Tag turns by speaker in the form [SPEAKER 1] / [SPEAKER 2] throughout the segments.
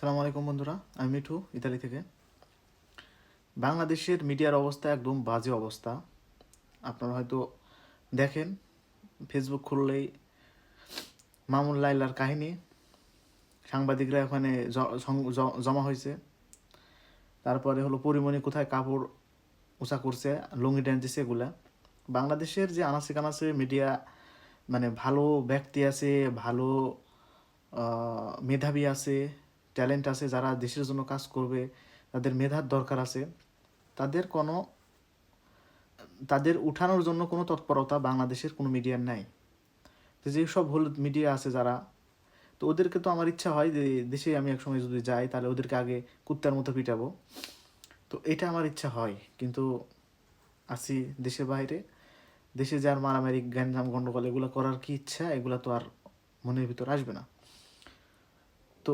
[SPEAKER 1] সালামু আলাইকুম বন্ধুরা, আমি মিঠু ইতালি থেকে। বাংলাদেশের মিডিয়ার অবস্থা একদম বাজে অবস্থা। আপনারা হয়তো দেখেন, ফেসবুক খুললেই মামুন লাইলার কাহিনী, সাংবাদিকরা ওখানে জমা হয়েছে। তারপরে হলো পরিমণি কোথায় কাপড় উঁচা করছে, লুঙ্গি ড্যান্স দিছে, এগুলা। বাংলাদেশের যে আনাচে কানাচে মিডিয়া, মানে ভালো ব্যক্তি আছে, ভালো মেধাবী আছে, ট্যালেন্ট আছে, যারা দেশের জন্য কাজ করবে, তাদের মেধার দরকার আছে, তাদের কোনো তাদের উঠানোর জন্য কোনো তৎপরতা বাংলাদেশের কোনো মিডিয়ার নাই। তো যেসব হলুদ মিডিয়া আছে যারা, তো ওদেরকে তো আমার ইচ্ছা হয় যে দেশে আমি একসময় যদি যাই তাহলে ওদেরকে আগে কুত্তার মতো পিটাবো। তো এটা আমার ইচ্ছা হয়, কিন্তু আসি দেশের বাইরে, দেশে যার মারামারি গ্যাঞ্জাম গণ্ডগোল এগুলো করার কি ইচ্ছা, এগুলো তো আর মনের ভিতর আসবে না। তো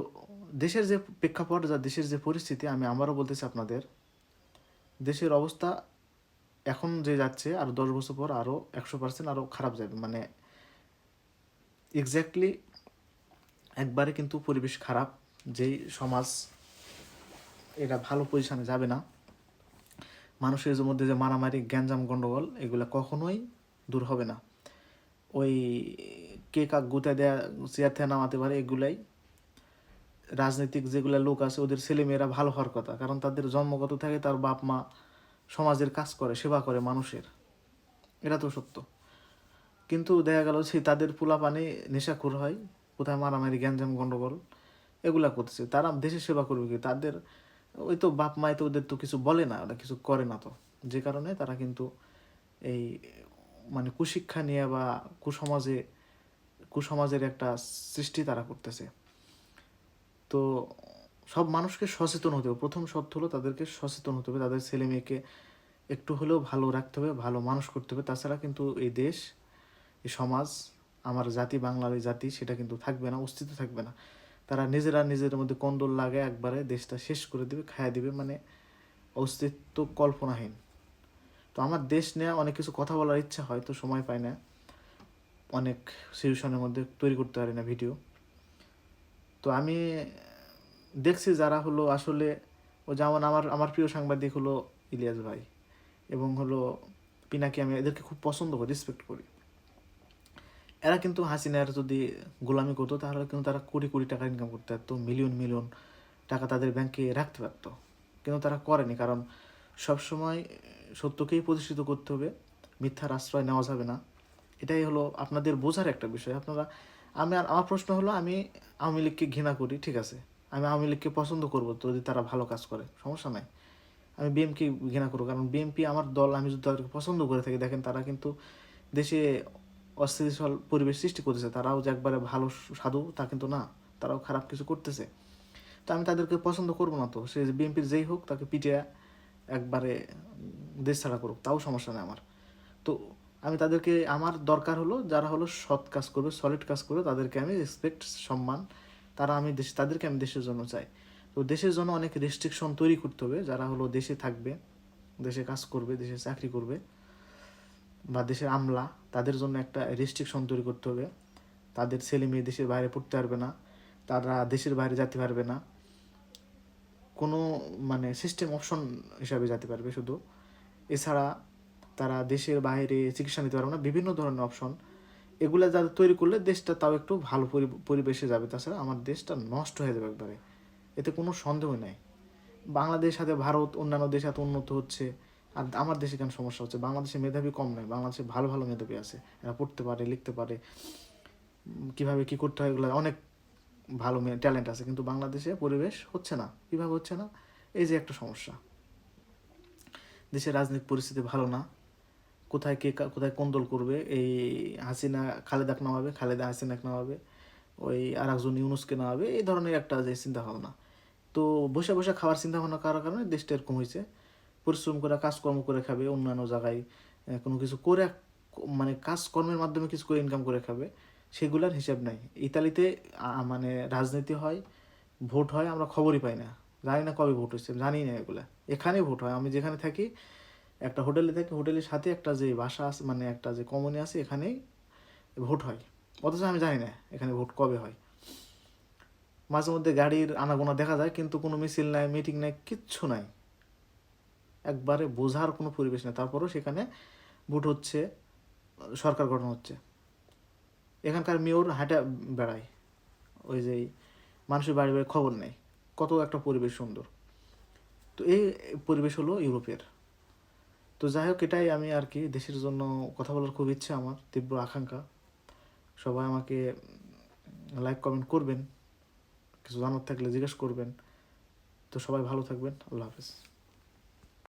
[SPEAKER 1] দেশের যে প্রেক্ষাপট, যা দেশের যে পরিস্থিতি, আমি আমারও বলতেছি আপনাদের, দেশের অবস্থা এখন যে যাচ্ছে আর 10 বছর পর আরও 100% আরও খারাপ যাবে, মানে এক্স্যাক্টলি একবারে কিন্তু পরিবেশ খারাপ। যেই সমাজ এটা ভালো পজিশনে যাবে না, মানুষের মধ্যে যে মারামারি গ্যাঞ্জাম গণ্ডগোল এগুলো কখনোই দূর হবে না। ওই কে কাক গুতা দেয়া চেয়ার থেকে নামাতে পারে, এগুলাই রাজনৈতিক যেগুলো লোক আছে ওদের ছেলেমেয়েরা ভালো হওয়ার কথা, কারণ তাদের জন্মগত থাকে তার বাপ মা সমাজের কাজ করে, সেবা করে মানুষের, এটা তো সত্য। কিন্তু দেখা গেল সে তাদের পোলাপানে নেশাখোর হয়, কোথায় মারামারি গ্যাঞ্জাম গণ্ডগোল এগুলা করতেছে, তারা দেশের সেবা করবে কি? তাদের ওই তো বাপ মায় তো ওদের তো কিছু বলে না, ওরা কিছু করে না, তো যে কারণে তারা কিন্তু এই মানে কুশিক্ষা নিয়ে বা কুসমাজের একটা সৃষ্টি তারা করতেছে। তো সব মানুষকে সচেতন হতে হবে। প্রথম শর্ত হলো তাদেরকে সচেতন হতে হবে, তাদের ছেলে মেয়েকে একটু হলেও ভালো রাখতে হবে, ভালো মানুষ করতে হবে। তাছাড়া কিন্তু এই দেশ, এই সমাজ, আমার জাতি, বাংলার এই জাতি, সেটা কিন্তু থাকবে না, অস্তিত্ব থাকবে না। তারা নিজেরা নিজেদের মধ্যে কন্দল লাগে একবারে দেশটা শেষ করে দেবে, খাইয়ে দেবে, মানে অস্তিত্ব কল্পনাহীন। তো আমার দেশ নিয়ে অনেক কিছু কথা বলার ইচ্ছা হয়, তো সময় পাই না, অনেক সিচুয়েশনের মধ্যে তৈরি করতে পারি না ভিডিও। তো আমি দেখছি যারা হলো আসলে, ও যেমন আমার আমার প্রিয় সাংবাদিক হলো ইলিয়াস ভাই এবং হলো পিনাকি, আমি এদেরকে খুব পছন্দ করি, রেসপেক্ট করি। এরা কিন্তু হাসিনার যদি গোলামি করতো তাহলে কিন্তু তারা কোটি কোটি টাকা ইনকাম করতে পারতো, মিলিয়ন মিলিয়ন টাকা তাদের ব্যাংকে রাখতে পারতো, কিন্তু তারা করেনি। কারণ সবসময় সত্যকেই প্রতিষ্ঠিত করতে হবে, মিথ্যার আশ্রয় নেওয়া যাবে না। এটাই হলো আপনাদের বোঝার একটা বিষয়। আপনারা, আমার প্রশ্ন হলো, আমি আওয়ামী লীগকে ঘৃণা করি, ঠিক আছে, আমি আওয়ামী লীগকে পছন্দ করবো তো যদি তারা ভালো কাজ করে, সমস্যা নাই। আমি বিএমকে ঘৃণা করবো, কারণ বিএমপি আমার দল, আমি যদি তাদেরকে পছন্দ করে থাকি, দেখেন তারা কিন্তু দেশে অস্থিতিশীল পরিবেশ সৃষ্টি করতেছে, তারাও যে একবারে ভালো সাধু তা কিন্তু না, তারাও খারাপ কিছু করতেছে। তো আমি তাদেরকে পছন্দ করবো না, তো সে বিএনপির যেই হোক তাকে পিটিয়ে একবারে দেশ ছাড়া করুক, তাও সমস্যা নেই আমার। তো আমি তাদেরকে, আমার দরকার হলো যারা হলো সৎ কাজ করবে, সলিড কাজ করবে, তাদেরকে আমি রেসপেক্ট, সম্মান, তাদেরকে আমি দেশের জন্য চাই। তো দেশের জন্য অনেক রেস্ট্রিকশন তৈরি করতে হবে, যারা হলো দেশে থাকবে, দেশে কাজ করবে, দেশে চাকরি করবে, বা দেশের আমলা, তাদের জন্য একটা রেস্ট্রিকশন তৈরি করতে হবে। তাদের ছেলে মেয়ে দেশের বাইরে পড়তে পারবে না, তারা দেশের বাইরে যেতে পারবে না, কোনো মানে সিস্টেম অপশন হিসাবে যেতে পারবে শুধু। এছাড়া তারা দেশের বাইরে চিকিৎসা নিতে পারবে না, বিভিন্ন ধরনের অপশন, এগুলো যাদের তৈরি করলে দেশটা তাও একটু ভালো পরিবেশে যাবে। তাছাড়া আমার দেশটা নষ্ট হয়ে যাবে একবারে, এতে কোনো সন্দেহ নেই। বাংলাদেশের সাথে ভারত অন্যান্য দেশ এত উন্নত হচ্ছে, আর আমার দেশে কেন সমস্যা হচ্ছে? বাংলাদেশে মেধাবী কম নয়, বাংলাদেশে ভালো ভালো মেধাবী আছে, এরা পড়তে পারে, লিখতে পারে, কীভাবে কী করতে হয় এগুলো অনেক ভালো ট্যালেন্ট আছে, কিন্তু বাংলাদেশে পরিবেশ হচ্ছে না। কীভাবে হচ্ছে না? এই যে একটা সমস্যা, দেশের রাজনৈতিক পরিস্থিতি ভালো না, কোথায় কে কোথায় কোন্দল করবে, এই হাসিনা খালেদাকে নামাবে, খালেদা হাসিনাকে নামাবে, ওই আর একজন ইউনুসকে নামাবে, এই ধরনের একটা যে চিন্তা ভাবনা। তো বসে বসে খাওয়ার চিন্তা ভাবনা করার কারণে দেশটা এরকম হয়েছে। পরিশ্রম করে কাজকর্ম করে খাবে, অন্যান্য জায়গায় কোনো কিছু করে, মানে কাজকর্মের মাধ্যমে কিছু করে ইনকাম করে খাবে, সেগুলোর হিসাব নাই। ইতালিতে মানে রাজনীতি হয়, ভোট হয়, আমরা খবরই পাই না, জানি না কবে ভোট হচ্ছে, জানি না এগুলা। এখানেই ভোট হয়, আমি যেখানে থাকি একটা হোটেলে থাকি, হোটেলের সাথে একটা যে বাসা আছে, মানে একটা যে কমনি আছে, এখানেই ভোট হয়, অথচ আমি জানি না এখানে ভোট কবে হয়। মাঝে মধ্যে গাড়ির আনাগোনা দেখা যায়, কিন্তু কোনো মিছিল নাই, মিটিং নাই, কিচ্ছু নাই, একবারে বোঝার কোনো পরিবেশ নেই। তারপরেও সেখানে ভোট হচ্ছে, সরকার গঠন হচ্ছে। এখানকার মেয়র হাঁটা বেড়ায়, ওই যে মানুষের বাড়ি বাড়ি খবর নেই, কত একটা পরিবেশ সুন্দর। তো এই পরিবেশ হলো ইউরোপের। তো যাই হোক, এটাই আমি আর কি, দেশের জন্য কথা বলার খুব ইচ্ছে আমার, তীব্র আকাঙ্ক্ষা। সবাই আমাকে লাইক কমেন্ট করবেন, কিছু জানার থাকলে জিজ্ঞেস করবেন। তো সবাই ভালো থাকবেন, আল্লাহ হাফেজ।